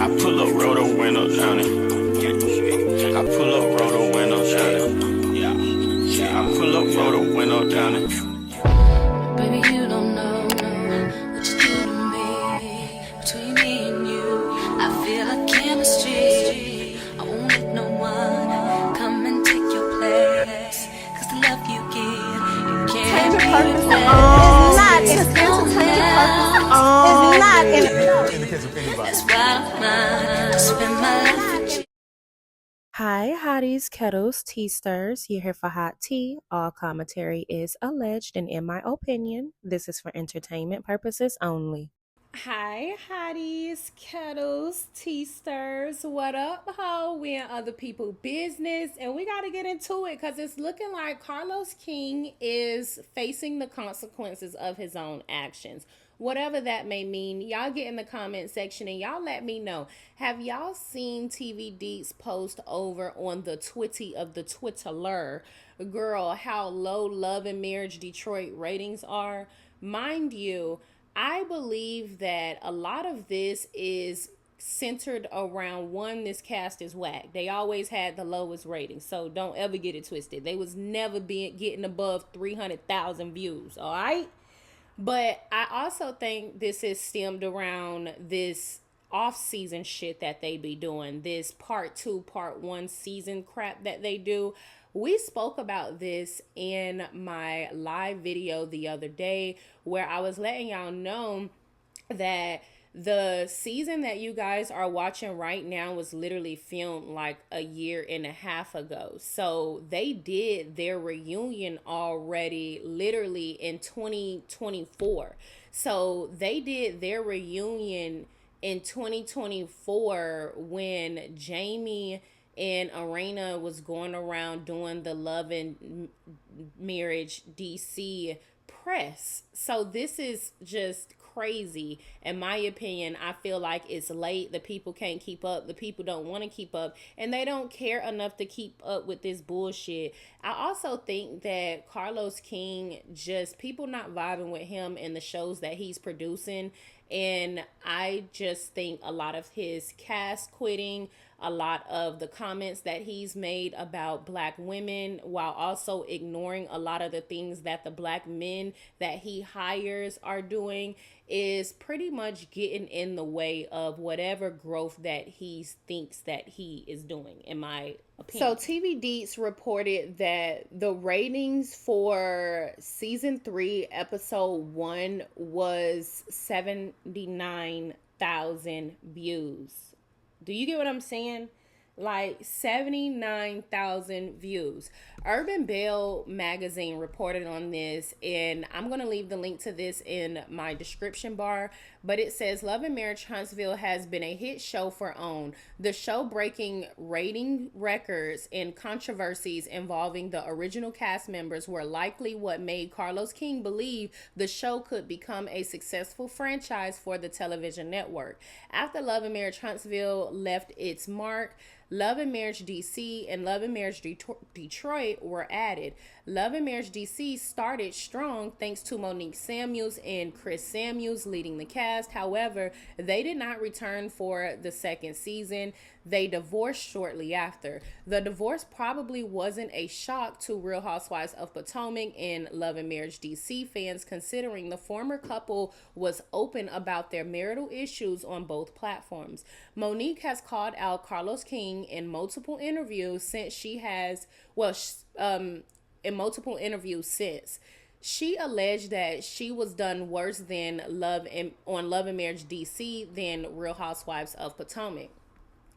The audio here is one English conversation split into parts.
I pull up, roll the window down it. I pull up, roll the window down it. Yeah, I pull up, roll the window down it. Baby, you don't know what you do to me. Between me and you, I feel like chemistry. I won't let no one come and take your place. Cause the love you give, you can't be replaced. It's not in the case of anybody. That's why I spend my life with you. Hi, hotties, kettles, tea stirs. You're here for hot tea. All commentary is alleged, and in my opinion, this is for entertainment purposes only. Hi, hotties, kettles, tea stirs. What up, ho? We in other people's business, and we got to get into it because it's looking like Carlos King is facing the consequences of his own actions. Whatever that may mean, y'all get in the comment section and y'all let me know. Have y'all seen TV Deets post over on the Twitty of the Twitterler, girl, how low Love and Marriage Detroit ratings are? Mind you, I believe that a lot of this is centered around, one, this cast is whack. They always had the lowest ratings, so don't ever get it twisted. They was never getting above 300,000 views, all right? But I also think this is stemmed around this off-season shit that they be doing, this part 2, part 1 season crap that they do. We spoke about this in my live video the other day where I was letting y'all know that the season that you guys are watching right now was literally filmed like a year and a half ago. So they did their reunion already literally in 2024. So they did their reunion in 2024 when Jamie and Arena was going around doing the Love and Marriage DC press. So this is just crazy. In my opinion, I feel like it's late. The people can't keep up. The people don't want to keep up, and they don't care enough to keep up with this bullshit. I also think that Carlos King, just people not vibing with him and the shows that he's producing. And I just think a lot of his cast quitting, a lot of the comments that he's made about black women, while also ignoring a lot of the things that the black men that he hires are doing, is pretty much getting in the way of whatever growth that he thinks that he is doing, in my opinion. So TV Deets reported that the ratings for season 3 episode 1 was 79,000 views. Do you get what I'm saying? Like 79,000 views. Urban Belle magazine reported on this, and I'm going to leave the link to this in my description bar, but it says Love and Marriage Huntsville has been a hit show for OWN. The show breaking rating records and controversies involving the original cast members were likely what made Carlos King believe the show could become a successful franchise for the television network. After Love and Marriage Huntsville left its mark, Love and Marriage DC and Love and Marriage Detroit were added. Love and Marriage DC started strong thanks to Monique Samuels and Chris Samuels leading the cast. However, they did not return for the second season. They divorced shortly after. The divorce probably wasn't a shock to Real Housewives of Potomac and Love and Marriage DC fans, considering the former couple was open about their marital issues on both platforms. Monique has called out Carlos King in multiple interviews since she has, in multiple interviews since. She alleged that she was done worse than Love and Marriage DC than Real Housewives of Potomac.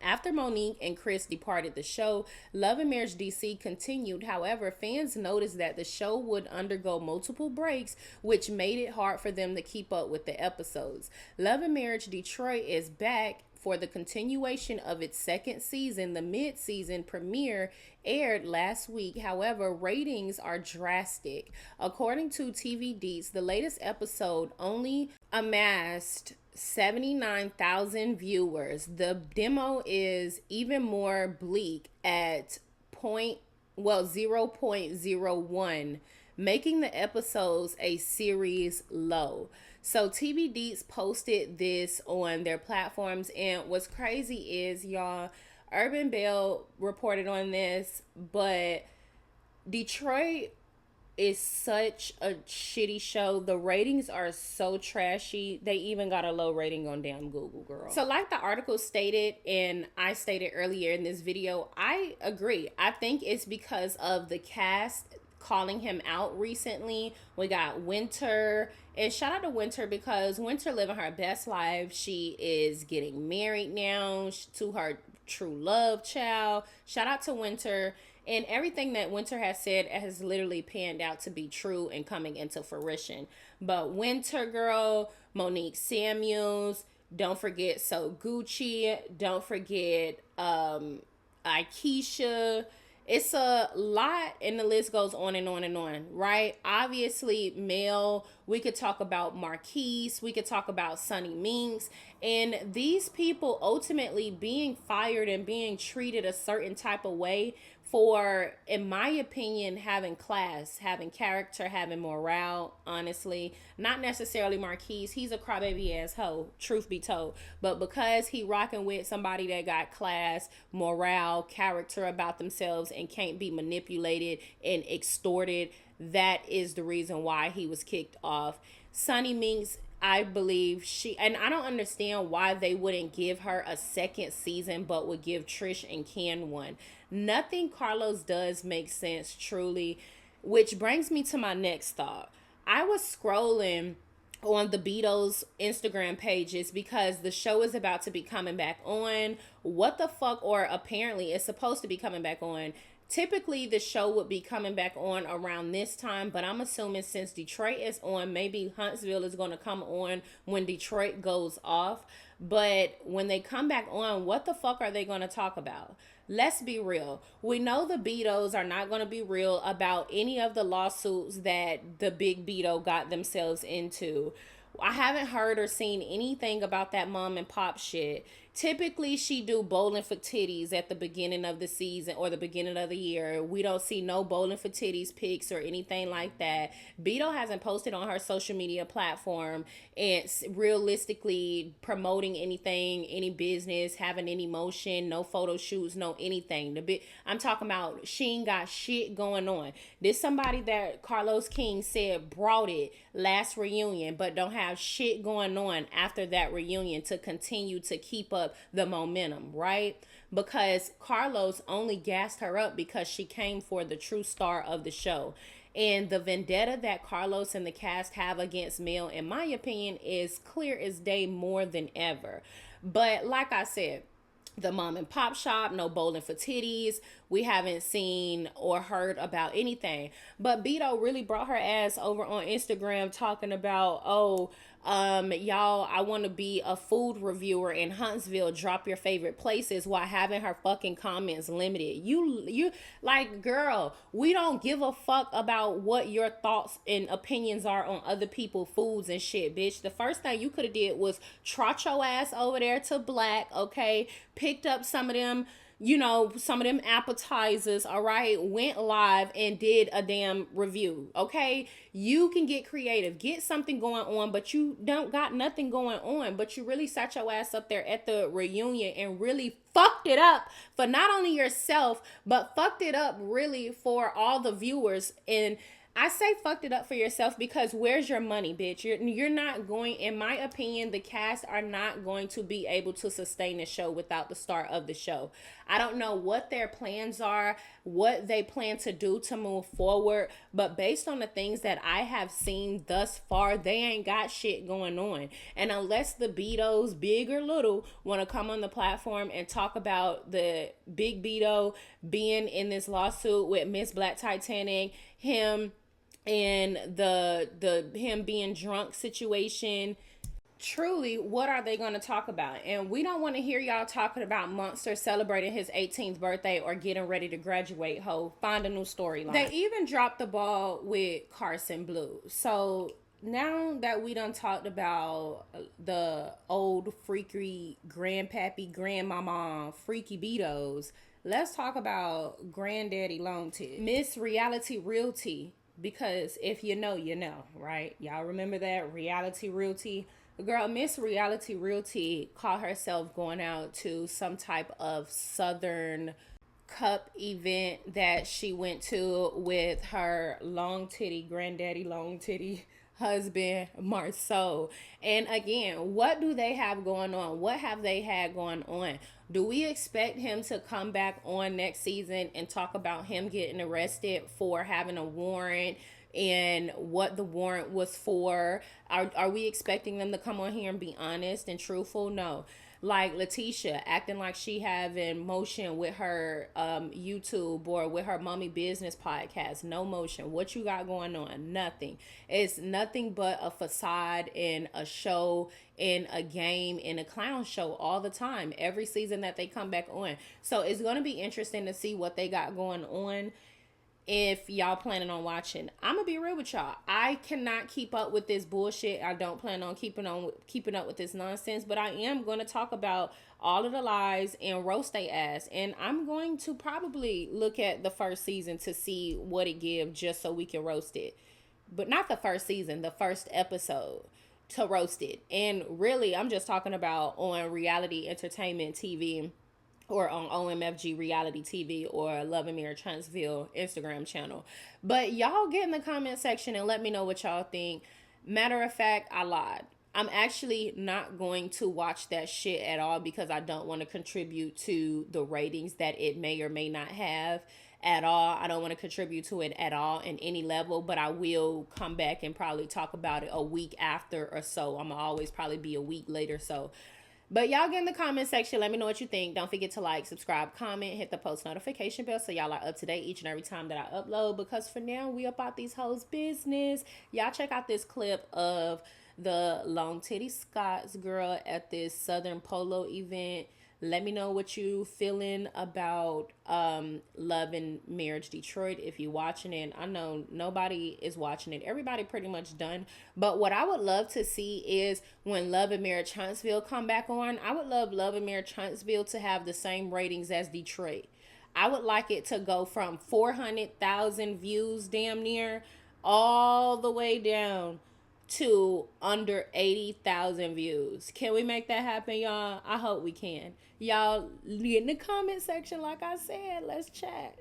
After Monique and Chris departed the show, Love and Marriage DC continued. However, fans noticed that the show would undergo multiple breaks, which made it hard for them to keep up with the episodes. Love and Marriage Detroit is back for the continuation of its second season. The mid-season premiere aired last week. However, ratings are drastic. According to TV Deets, the latest episode only amassed 79,000 viewers. The demo is even more bleak at 0.01, making the episodes a series low. So TV Deets posted this on their platforms, and what's crazy is, y'all, Urban Bell reported on this, but Detroit is such a shitty show. The ratings are so trashy. They even got a low rating on damn Google, girl. So like the article stated, and I stated earlier in this video, I agree. I think it's because of the cast calling him out recently. We got Winter, and shout out to Winter because Winter living her best life. She is getting married now to her true love child. Shout out to Winter. And everything that Winter has said has literally panned out to be true and coming into fruition. But Winter girl, Monique Samuels, don't forget So Gucci, don't forget Aikisha. It's a lot, and the list goes on and on and on, right? Obviously, male, we could talk about Marquise, we could talk about Sonny Minks, and these people ultimately being fired and being treated a certain type of way for, in my opinion, having class, having character, having morale, honestly. Not necessarily Marquise. He's a crybaby ass hoe, truth be told. But because he rocking with somebody that got class, morale, character about themselves and can't be manipulated and extorted, that is the reason why he was kicked off. Sonny Minks, I believe and I don't understand why they wouldn't give her a second season but would give Trish and Ken one. Nothing Carlos does makes sense, truly, which brings me to my next thought. I was scrolling on the Beatles Instagram pages because the show is about to be coming back on. What the fuck? Or apparently it's supposed to be coming back on. Typically, the show would be coming back on around this time, but I'm assuming since Detroit is on, maybe Huntsville is going to come on when Detroit goes off. But when they come back on, what the fuck are they going to talk about? Let's be real. We know the Betos are not going to be real about any of the lawsuits that the big Beto got themselves into. I haven't heard or seen anything about that mom and pop shit. Typically, she do bowling for titties at the beginning of the season or the beginning of the year. We don't see no bowling for titties pics or anything like that. Beto hasn't posted on her social media platform and realistically promoting anything, any business, having any motion, no photo shoots, no anything. I'm talking about she ain't got shit going on. This somebody that Carlos King said brought it last reunion, but don't have shit going on after that reunion to continue to keep up the momentum, right? Because Carlos only gassed her up because she came for the true star of the show. And the vendetta that Carlos and the cast have against Mel, in my opinion, is clear as day more than ever. But like I said, the mom and pop shop, no bowling for titties. We haven't seen or heard about anything. But Beto really brought her ass over on Instagram talking about, y'all, I want to be a food reviewer in Huntsville. Drop your favorite places while having her fucking comments limited. You like, girl, we don't give a fuck about what your thoughts and opinions are on other people's foods and shit, bitch. The first thing you could have did was trot your ass over there to Black, okay? Picked up some of them, some of them appetizers, all right, went live and did a damn review, okay? You can get creative, get something going on, but you don't got nothing going on, but you really sat your ass up there at the reunion and really fucked it up for not only yourself, but fucked it up really for all the viewers. And I say fucked it up for yourself because where's your money, bitch? You're not going, in my opinion, the cast are not going to be able to sustain the show without the star of the show. I don't know what their plans are, what they plan to do to move forward, but based on the things that I have seen thus far, they ain't got shit going on. And unless the Betos, big or little, want to come on the platform and talk about the big Beto being in this lawsuit with Miss Black Titanic, him and the him being drunk situation, truly, what are they going to talk about? And we don't want to hear y'all talking about Monster celebrating his 18th birthday or getting ready to graduate. Find a new storyline. They even dropped the ball with Carson Blue. So now that we done talked about the old freaky grandpappy, grandmama, freaky Betos, let's talk about Granddaddy Long Tits, Miss Reality Realty, Because if you know, you know, right? Y'all remember that Reality Realty? Girl, Miss Reality Realty caught herself going out to some type of Southern cup event that she went to with her long titty granddaddy long titty husband Marceau. And again, what do they have going on? What have they had going on? Do we expect him to come back on next season and talk about him getting arrested for having a warrant and what the warrant was for? Are we expecting them to come on here and be honest and truthful? No. Like Letitia acting like she having motion with her YouTube or with her mommy business podcast. No motion. What you got going on? Nothing. It's nothing but a facade and a show and a game and a clown show all the time. Every season that they come back on. So it's going to be interesting to see what they got going on. If y'all planning on watching, I'm gonna be real with y'all. I cannot keep up with this bullshit. I don't plan on keeping up with this nonsense, but I am going to talk about all of the lies and roast they ass. And I'm going to probably look at the first season to see what it gives, just so we can roast it. But not the first season, the first episode to roast it. And really, I'm just talking about on reality entertainment TV, or on OMFG Reality TV or Love and Mirror Huntsville Instagram channel. But y'all get in the comment section and let me know what y'all think. Matter of fact, I lied. I'm actually not going to watch that shit at all because I don't want to contribute to the ratings that it may or may not have at all. I don't want to contribute to it at all in any level, but I will come back and probably talk about it a week after or so. I'm going to always probably be a week later, so. But y'all get in the comment section. Let me know what you think. Don't forget to like, subscribe, comment, hit the post notification bell so y'all are up to date each and every time that I upload. Because for now, we about these hoes' business. Y'all check out this clip of the long titty Scots girl at this Southern Polo event. Let me know what you feeling about Love and Marriage Detroit if you watching it. I know nobody is watching it. Everybody pretty much done. But what I would love to see is when Love and Marriage Huntsville come back on, I would love Love and Marriage Huntsville to have the same ratings as Detroit. I would like it to go from 400,000 views damn near all the way down to under 80,000 views. Can we make that happen, y'all? I hope we can. Y'all get in the comment section, like I said. Let's chat.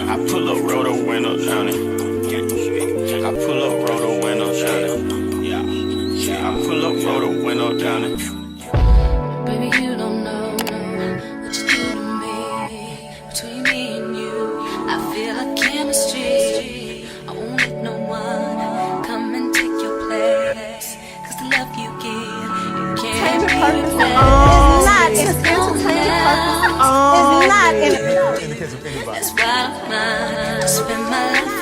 I pull up, roll the window down it. I pull up, roll the window down it. I pull up, roll the window down it. Baby, you don't know what you do to me. Between me and you, I feel like chemistry. I won't let no one come and take your place. Cause the love you give, you can't replace. It's not in the case of anybody. That's why I spend my life